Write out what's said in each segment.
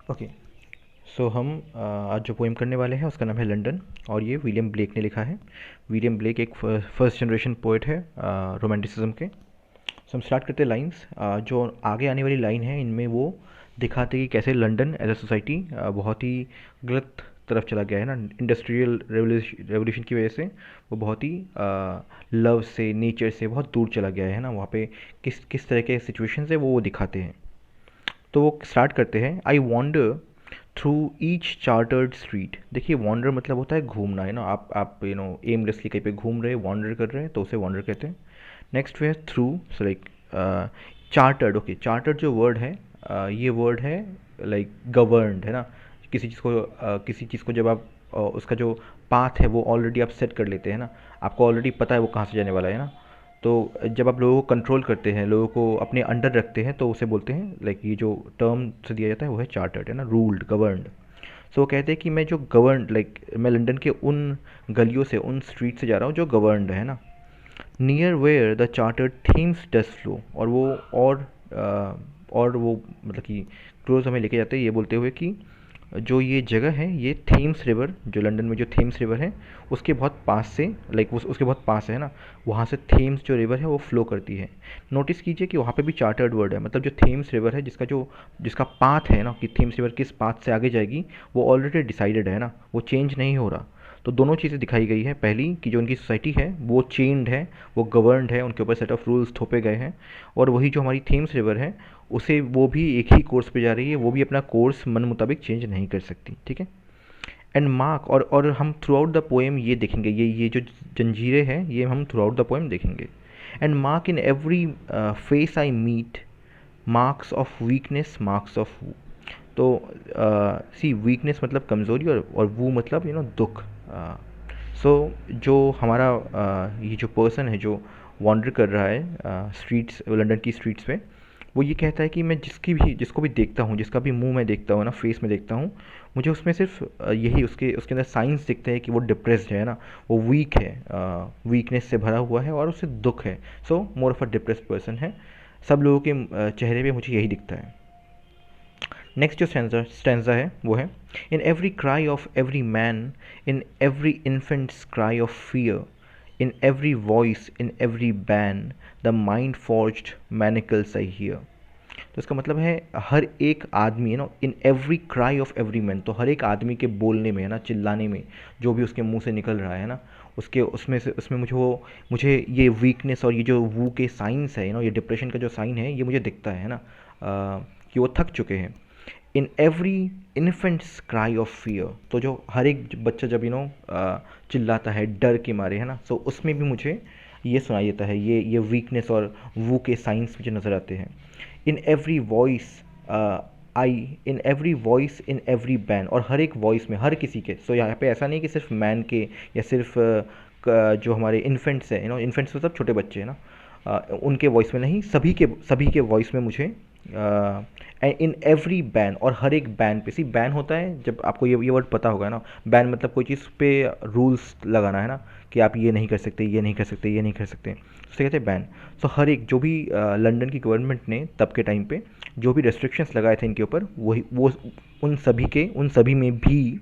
Okay. सो हम आज जो पोएम करने वाले हैं उसका नाम है लंदन, और ये विलियम ब्लेक ने लिखा है। विलियम ब्लेक एक फर्स्ट जनरेशन पोइट है रोमांटिसिज्म के। सो हम स्टार्ट करते हैं लाइंस। जो आगे आने वाली लाइन है इनमें वो दिखाते हैं कि कैसे लंदन एज अ सोसाइटी बहुत ही गलत तरफ चला गया है ना, इंडस्ट्रियल रेवोल्यूशन की वजह से। वो बहुत ही लव से, नेचर से बहुत दूर चला गया है ना। वहाँ पे किस किस तरह के सिचुएशन है वो दिखाते हैं। तो वो स्टार्ट करते हैं, I wander through each chartered street. देखिए वॉन्डर मतलब होता है घूमना, है ना। आप एमलेसली कहीं पे घूम रहे, वॉन्डर कर रहे हैं तो उसे वॉन्डर कहते हैं। नेक्स्ट है through, so like chartered. Okay, chartered जो वर्ड है ये वर्ड है लाइक गवर्नड, है ना। किसी चीज़ को जब आप उसका जो पाथ है वो ऑलरेडी आप सेट कर लेते हैं ना, आपको ऑलरेडी पता है वो कहाँ से जाने वाला है ना। तो जब आप लोगों को कंट्रोल करते हैं, लोगों को अपने अंडर रखते हैं, तो उसे बोलते हैं लाइक, ये जो टर्म से दिया जाता है वो है चार्टर्ड, है ना, रूल्ड, गवर्नड। सो वो कहते हैं कि मैं जो गवर्नड, लाइक मैं लंदन के उन गलियों से, उन स्ट्रीट से जा रहा हूँ जो गवर्नड है ना। Near where the chartered Thames does flow, और वो मतलब कि क्लोज हमें लेके जाते हैं ये बोलते हुए कि जो ये जगह है ये थेम्स रिवर, जो लंदन में जो थेम्स रिवर है उसके बहुत पास से, लाइक उसके बहुत पास है ना, वहाँ से थेम्स जो रिवर है वो फ्लो करती है। नोटिस कीजिए कि वहाँ पे भी चार्टर्ड वर्ड है, मतलब जो थेम्स रिवर है जिसका पाथ है ना, कि थेम्स रिवर किस पाथ से आगे जाएगी वो ऑलरेडी डिसाइडेड है ना, वो चेंज नहीं हो रहा। तो दोनों चीज़ें दिखाई गई है। पहली कि जो उनकी सोसाइटी है वो चेंड है, वो गवर्नड है, उनके ऊपर सेट ऑफ रूल्स थोपे गए हैं। और वही जो हमारी थेम्स रिवर है उसे, वो भी एक ही कोर्स पे जा रही है, वो भी अपना कोर्स मन मुताबिक चेंज नहीं कर सकती, ठीक है। एंड मार्क, और हम थ्रू आउट द पोएम ये देखेंगे, ये जो जंजीरें हैं ये हम थ्रू आउट द पोएम देखेंगे। And mark in every face I meet marks of weakness, marks of. तो सी, वीकनेस मतलब कमज़ोरी, और वो मतलब दुख। सो जो हमारा ये जो पर्सन है जो वॉन्डर कर रहा है स्ट्रीट्स, लंदन की स्ट्रीट्स पे, वो ये कहता है कि मैं जिसको भी देखता हूँ, जिसका भी मुंह मैं देखता हूँ ना, फेस में देखता हूँ, मुझे उसमें सिर्फ यही उसके उसके अंदर साइंस दिखते हैं कि वो डिप्रेस्ड है ना, वो वीक है, वीकनेस से भरा हुआ है और उसे दुख है। So more of a depressed person है। सब लोगों के चेहरे पे मुझे यही दिखता है। नेक्स्ट जो स्टेंजा है वो है, in every cry of every man, in every infant's cry of fear, in every voice, in every ban, the mind forged manacles I hear. तो इसका मतलब है हर एक आदमी, है ना, in every cry of every man, तो हर एक आदमी के बोलने में, है ना, चिल्लाने में, जो भी उसके मुंह से निकल रहा है ना, उसके उसमें मुझे ये वीकनेस और ये जो वू के साइंस है, ये डिप्रेशन का जो साइन है ये मुझे दिखता है ना, कि वो थक चुके हैं। इन every infant's cry of fear, तो जो हर एक बच्चा जब चिल्लाता है डर के मारे, है ना, सो उसमें भी मुझे ये सुनाई देता है, ये वीकनेस और वो के साइंस मुझे नज़र आते हैं। इन every voice I, in every voice, in every ban, और हर एक वॉइस में, हर किसी के। सो यहाँ पे ऐसा नहीं कि सिर्फ मैन के या सिर्फ जो हमारे इन्फेंट्स हैं, इन्फेंट्स मतलब छोटे बच्चे हैं ना, उनके वॉइस में नहीं, सभी के वॉइस में मुझे इन एवरी बैन, और हर एक बैन पे। सी, बैन होता है, जब आपको ये वर्ड पता होगा ना, बैन मतलब कोई चीज़ पे रूल्स लगाना, है ना, कि आप ये नहीं कर सकते, ये नहीं कर सकते, ये नहीं कर सकते, उसे कहते हैं बैन। सो हर एक जो भी लंदन की गवर्नमेंट ने तब के टाइम पे जो भी रेस्ट्रिक्शंस लगाए थे इनके ऊपर, वही वो उन सभी में भी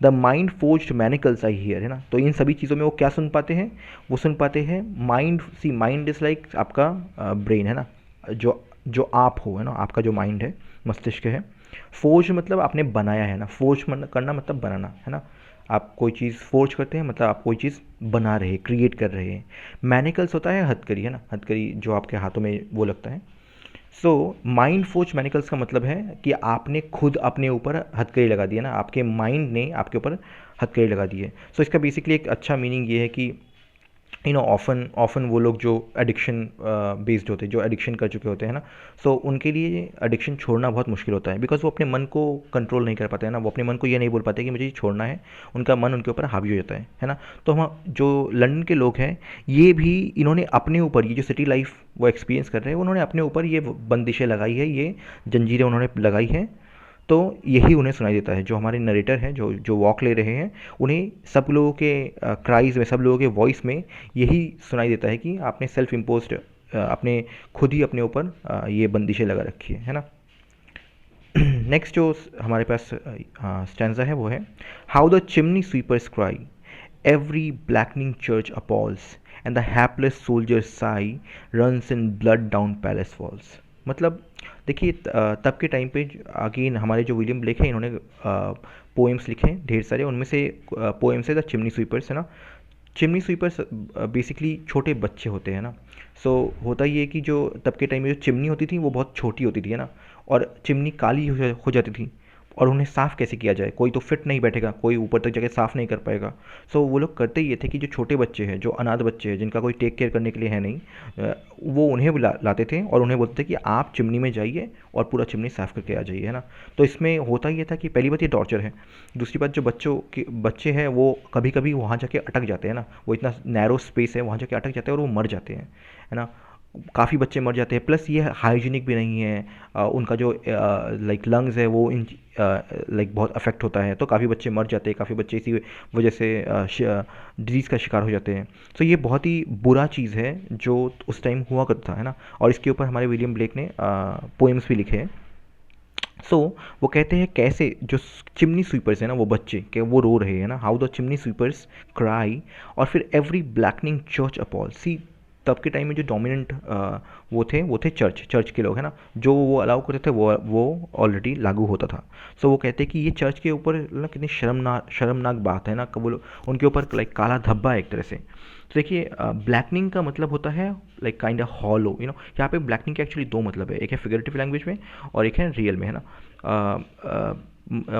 the mind forged manacles I hear, है ना। तो इन सभी चीज़ों में वो क्या सुन पाते हैं, वो सुन पाते हैं mind. See, mind is like आपका ब्रेन, है ना, जो जो आप हो, है ना, आपका जो माइंड है, मस्तिष्क है। फोर्ज मतलब आपने बनाया है ना, फोर्ज करना मतलब बनाना, है ना। आप कोई चीज़ फोर्ज करते हैं मतलब आप कोई चीज़ बना रहे हैं, क्रिएट कर रहे हैं। मैनिकल्स होता है हथकड़ी, है ना, हथकड़ी जो आपके हाथों में वो लगता है। सो माइंड फोर्ज मैनिकल्स का मतलब है कि आपने खुद अपने ऊपर हथकड़ी लगा दी है ना, आपके माइंड ने आपके ऊपर हथकड़ी लगा दी है। सो इसका बेसिकली एक अच्छा मीनिंग ये है कि ऑफन ऑफन वो लोग जो एडिक्शन बेस्ड होते हैं, जो एडिक्शन कर चुके होते हैं ना, सो उनके लिए एडिक्शन छोड़ना बहुत मुश्किल होता है, बिकॉज वो अपने मन को कंट्रोल नहीं कर पाते हैं ना, वो अपने मन को ये नहीं बोल पाते कि मुझे ये छोड़ना है, उनका मन उनके ऊपर हावी हो जाता है ना। तो हम जो लंदन के लोग हैं, ये भी इन्होंने अपने ऊपर, ये जो सिटी लाइफ वो एक्सपीरियंस कर रहे हैं, उन्होंने अपने ऊपर ये बंदिशें लगाई है, ये जंजीरें उन्होंने लगाई हैं। तो यही उन्हें सुनाई देता है, जो हमारे नरेटर हैं, जो जो वॉक ले रहे हैं, उन्हें सब लोगों के क्राइज में, सब लोगों के वॉइस में यही सुनाई देता है कि आपने सेल्फ इम्पोज्ड, आपने खुद ही अपने ऊपर ये बंदिशें लगा रखी है ना। नेक्स्ट जो हमारे पास स्टैंजा है वो है, how the chimney sweepers cry, every blackening church appals and the hapless soldier sigh runs in blood down palace walls. मतलब देखिए तब के टाइम पे अगेन हमारे जो विलियम ब्लेक है, इन्होंने पोएम्स लिखे हैं ढेर सारे, उनमें से पोएम्स है द चिमनी स्वीपर्स, है ना। चिमनी स्वीपर्स बेसिकली छोटे बच्चे होते हैं ना। सो होता ये है कि जो तब के टाइम में जो चिमनी होती थी वो बहुत छोटी होती थी, है ना, और चिमनी काली हो जाती थी, और उन्हें साफ़ कैसे किया जाए, कोई तो फिट नहीं बैठेगा, कोई ऊपर तक जाके साफ़ नहीं कर पाएगा। सो वो लोग करते ये थे कि जो छोटे बच्चे हैं, जो अनाथ बच्चे हैं, जिनका कोई टेक केयर करने के लिए है नहीं, वो उन्हें लाते थे और उन्हें बोलते थे कि आप चिमनी में जाइए और पूरा चिमनी साफ़ करके आ जाइए, है ना। तो इसमें होता ये था कि पहली बात ये टॉर्चर है, दूसरी बात जो बच्चे हैं वो कभी कभी वहाँ जाके अटक जाते हैं ना, वो इतना नैरो स्पेस है, वहाँ जाके अटक जाते हैं और वो मर जाते हैं, है ना। काफ़ी बच्चे मर जाते हैं, प्लस ये हाइजीनिक भी नहीं है, उनका जो लाइक लंग्स है वो इन लाइक बहुत अफेक्ट होता है, तो काफ़ी बच्चे मर जाते हैं, काफ़ी बच्चे इसी वजह से डिजीज़ का शिकार हो जाते हैं। तो ये बहुत ही बुरा चीज़ है जो उस टाइम हुआ करता है ना, और इसके ऊपर हमारे विलियम ब्लेक ने पोएम्स भी लिखे हैं। सो वो कहते हैं कैसे जो चिमनी स्वीपर्स है ना, वो बच्चे के वो रो रहे हैं ना, how the chimney sweepers cry, और फिर एवरी ब्लैकनिंग चर्च अपॉल। सी तब के टाइम में जो डोमिनेंट वो थे चर्च के लोग, है ना, जो वो अलाउ करते थे वो ऑलरेडी लागू होता था। सो वो कहते हैं कि ये चर्च के ऊपर ना कितनी शर्मनाक बात है ना, वो उनके ऊपर लाइक काला धब्बा है एक तरह से। तो देखिए ब्लैकनिंग का मतलब होता है like kind of hollow, you know. यहाँ पे ब्लैकनिंग के एक्चुअली दो मतलब है, एक है फिगरेटिव लैंग्वेज में और एक है रियल में, है ना।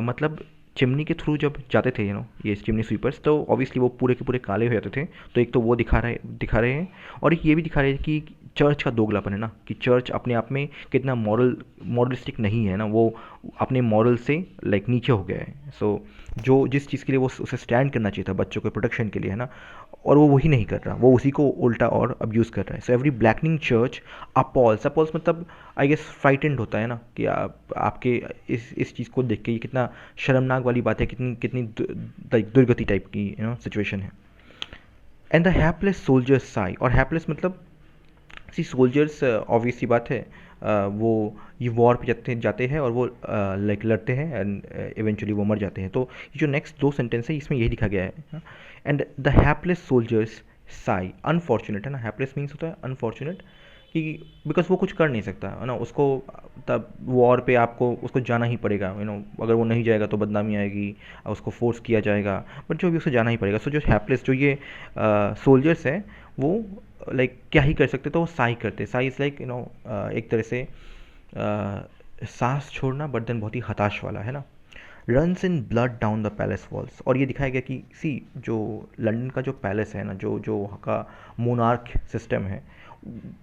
मतलब चिमनी के थ्रू जब जाते थे, यू नो, ये चिमनी स्वीपर्स, तो ऑब्वियसली वो पूरे के पूरे काले हो जाते थे। तो एक तो वो दिखा रहे हैं, और एक ये भी दिखा रहे हैं कि चर्च का दोगलापन है ना, कि चर्च अपने आप में कितना मॉरलिस्टिक नहीं है ना, वो अपने मॉरल से लाइक नीचे हो गया है। सो जो जिस चीज़ के लिए वो उसे स्टैंड करना चाहिए था बच्चों के प्रोटेक्शन के लिए, है ना, और वो वही नहीं कर रहा, वो उसी को उल्टा और अब्यूज़ कर रहा है। सो एवरी ब्लैकनिंग चर्च अपॉल्स मतलब आई गेस फ्राइटेंड होता है ना, कि आपके इस चीज़ को देख के ये कितना शर्मनाक वाली बात है, कितनी कितनी दुर्गति टाइप की, यू नो, सिचुएशन है। And the hapless soldiers Sai, और हैपलेस मतलब सी सोल्जर्स ऑब्वियस सी बात है, वो ये वॉर पे जाते हैं और वो लाइक लड़ते हैं एंड इवेंचुअली वो मर जाते हैं। तो ये जो नेक्स्ट दो सेंटेंस है इसमें यही लिखा गया है, and the hapless soldiers Sai, unfortunate, है ना, हैपलेस मीन्स होता है अनफॉर्चुनेट, कि बिकॉज वो कुछ कर नहीं सकता, है ना, उसको तब वॉर पे आपको उसको जाना ही पड़ेगा, यू नो, अगर वो नहीं जाएगा तो बदनामी आएगी, उसको फोर्स किया जाएगा, बट जो भी उसको जाना ही पड़ेगा। सो जो हैपलेस जो ये सोल्जर्स हैं वो लाइक क्या ही कर सकते, तो वो साई करते, Sai is like, you know, एक तरह से सांस छोड़ना, बट देन बहुत ही हताश वाला, है ना। Runs in blood down the palace walls, और ये दिखाया गया कि सी जो लंदन का जो पैलेस है ना, जो जो वहाँ का मोनार्क सिस्टम है,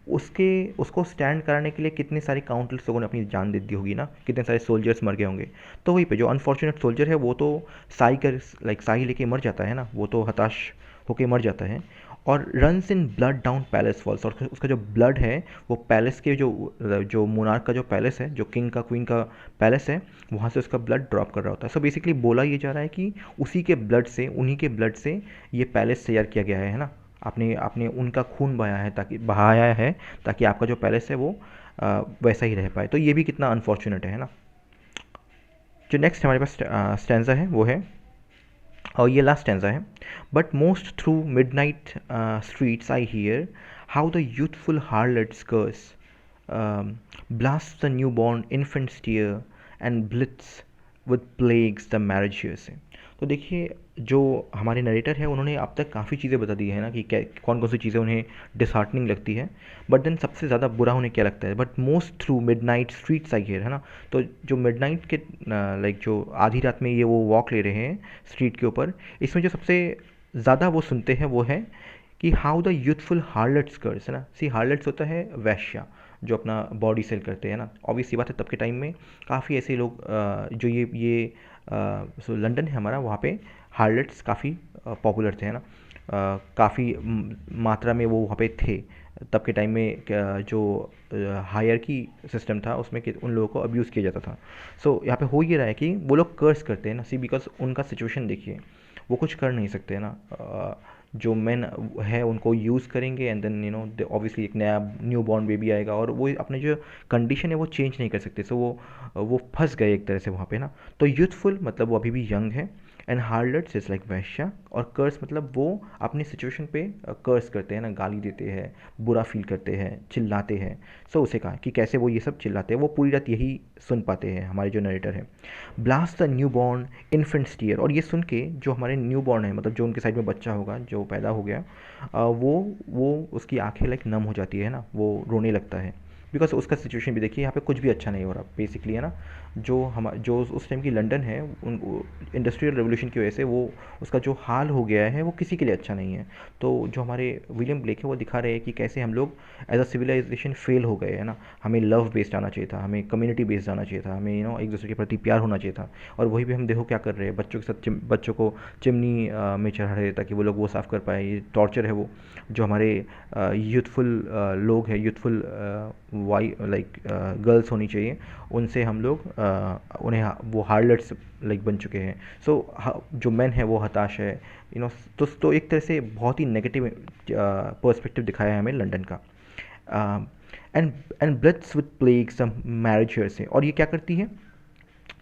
उसको स्टैंड कराने के लिए कितने सारे काउंटलेस लोगों ने अपनी जान दे दी होगी ना, कितने सारे सोल्जर्स मर गए होंगे। तो वहीं पे जो अनफॉर्चुनेट सोल्जर है वो तो साई लेके मर जाता है ना, वो तो हताश होके मर जाता है, और runs in blood down palace walls, और उसका जो ब्लड है वो पैलेस के जो मोनार्क का जो पैलेस है, जो किंग का क्वीन का पैलेस है, वहाँ से उसका ब्लड ड्रॉप कर रहा होता है। सो बेसिकली बोला ये जा रहा है कि उसी के ब्लड से, उन्हीं के ब्लड से ये पैलेस तैयार किया गया है ना, आपने आपने उनका खून बहाया है ताकि आपका जो पैलेस है वो वैसा ही रह पाए। तो ये भी कितना अनफॉर्चुनेट है ना। जो नेक्स्ट हमारे पास स्टैंजा है वो है, और ये लास्ट स्टैंजा है, but most through midnight streets I hear how the youthful harlots curse blast the new born infants tear and blights with plagues the marriage. तो देखिए जो हमारे नरेटर है उन्होंने अब तक काफ़ी चीज़ें बता दी है ना, कि कौन कौन सी चीज़ें उन्हें डिसहार्टनिंग लगती है, बट देन सबसे ज़्यादा बुरा उन्हें क्या लगता है, but most through midnight streets I hear, है ना। तो जो मिडनाइट के लाइक जो आधी रात में ये वो वॉक ले रहे हैं स्ट्रीट के ऊपर, इसमें जो सबसे ज़्यादा वो सुनते हैं वो है कि हाउ द यूथफुल हार्लट्स कर्स, है ना। सी हार्लट्स होता है वैश्या, जो अपना बॉडी सेल करते हैं ना। ऑब्वियस सी बात है तब के टाइम में काफ़ी ऐसे लोग जो ये सो लंदन है हमारा, वहाँ पे हार्लट्स काफ़ी पॉपुलर थे, है ना, काफ़ी मात्रा में वो वहाँ पे थे तब के टाइम में। जो हायरकी सिस्टम था उसमें उन लोगों को अब्यूज़ किया जाता था। सो यहाँ पे हो ये रहा है कि वो लोग कर्स करते हैं ना, सी बिकॉज उनका सिचुएशन देखिए, वो कुछ कर नहीं सकते, है ना। जो मेन है उनको यूज़ करेंगे, एंड देन ऑब्वियसली एक नया न्यू बॉर्न बेबी आएगा और वो अपने जो कंडीशन है वो चेंज नहीं कर सकते, सो वो फंस गए एक तरह से वहाँ पे ना। तो यूथफुल मतलब वो अभी भी यंग है, एंड हार्लट्स इज़ लाइक वैश्या, और कर्स मतलब वो अपनी सिचुएशन पे कर्स करते हैं ना, गाली देते हैं, बुरा फील करते हैं, चिल्लाते हैं। सो उसे कहा कि कैसे वो ये सब चिल्लाते हैं, वो पूरी रात यही सुन पाते हैं हमारे जो नरेटर है। Blast the new born infants tear, और ये सुन के जो हमारे न्यू बॉर्न है, मतलब जो उनके साइड में बच्चा होगा जो पैदा हो गया, वो उसकी आंखें लाइक नम हो जाती है ना, वो रोने लगता है, बिकॉज उसका सिचुएशन भी देखिए यहाँ पे कुछ भी अच्छा नहीं हो रहा बेसिकली है ना। जो उस टाइम की लंदन है, उन इंडस्ट्रियल रेवोल्यूशन की वजह से वो उसका जो हाल हो गया है वो किसी के लिए अच्छा नहीं है। तो जो हमारे विलियम ब्लेक है वो दिखा रहे हैं कि कैसे हम लोग एज अ सिविलाइजेशन फेल हो गए है ना। हमें लव बेस्ड आना चाहिए था, हमें कम्युनिटी बेस्ड आना चाहिए था, हमें एक दूसरे के प्रति प्यार होना चाहिए था। और वही भी हम देखो क्या कर रहे हैं, बच्चों के साथ बच्चों को चिमनी में चढ़ा रहे ताकि वो लोग वो साफ़ कर पाए। ये टॉर्चर है वो जो हमारे यूथफुल लोग हैं, यूथफुल वाई लाइक गर्ल्स होनी चाहिए, उनसे हम लोग उन्हें वो हार्लट्स लाइक बन चुके हैं। सो जो मैन है वो हताश है, तो एक तरह से बहुत ही नेगेटिव पर्सपेक्टिव दिखाया है हमें लंदन का। And and blights with plagues marriage hearse, और ये क्या करती है,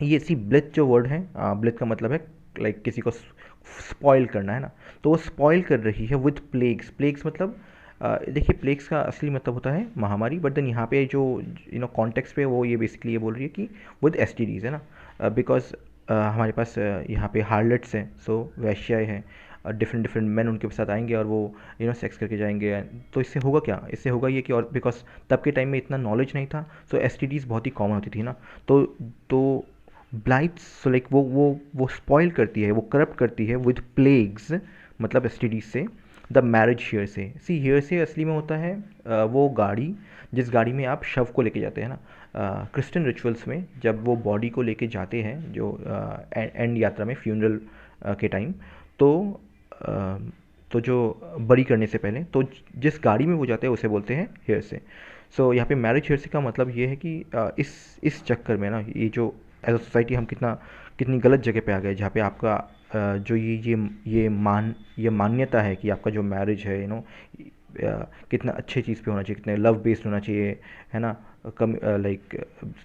ये सी ब्लिथ जो वर्ड है, ब्लिथ का मतलब है लाइक किसी को स्पॉइल करना है ना, तो वो स्पॉइल कर रही है विथ प्लेग्स। प्लेग्स मतलब देखिए प्लेग्स का असली मतलब होता है महामारी, बट देन यहाँ पे जो कॉन्टेक्स्ट पे वो ये बेसिकली ये बोल रही है कि विद एसटीडीज़ है ना, बिकॉज हमारे पास यहाँ पे हार्लट्स हैं, सो वैश्याएँ हैं, डिफरेंट डिफरेंट मैन उनके साथ आएंगे और वो सेक्स करके जाएंगे। तो इससे होगा क्या, इससे होगा ये कि, और बिकॉज तब के टाइम में इतना नॉलेज नहीं था, सो एसटीडीज़ बहुत ही कॉमन होती थी ना। तो ब्लाइट्स सो लाइक वो स्पॉइल करती है, वो करप्ट करती है विद प्लेग्स, मतलब एसटीडीज से, द मैरिज हेयर से। सी हेयर से असली में होता है वो गाड़ी, जिस गाड़ी में आप शव को लेके जाते हैं ना, क्रिश्चियन रिचुअल्स में जब वो बॉडी को लेके जाते हैं जो एंड यात्रा में फ्यूनरल के टाइम, तो अ, तो जो बरी करने से पहले, तो जिस गाड़ी में वो जाते हैं उसे बोलते हैं हेयर से। सो यहाँ पे मैरिज हेयर से का मतलब ये है कि इस चक्कर में ना, ये जो एज अ सोसाइटी हम कितनी गलत जगह पे आ गए, जहाँ पे आपका जो ये मान्यता है कि आपका जो मैरिज है कितना अच्छे चीज़ पे होना चाहिए, कितने लव बेस्ड होना चाहिए, है ना, कम लाइक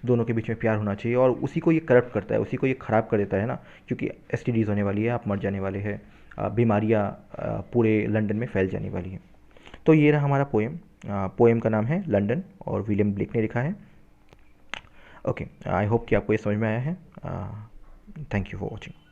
दोनों के बीच में प्यार होना चाहिए, और उसी को ये करप्ट करता है, उसी को ये ख़राब कर देता है ना, क्योंकि एसटीडीज़ होने वाली है, आप मर जाने वाले हैं, बीमारियाँ पूरे लंदन में फैल जाने वाली हैं। तो ये रहा हमारा पोएम। पोएम का नाम है लंदन और विलियम ब्लेक ने लिखा है। ओके, आई होप कि आपको ये समझ में आया है। Thank you for watching.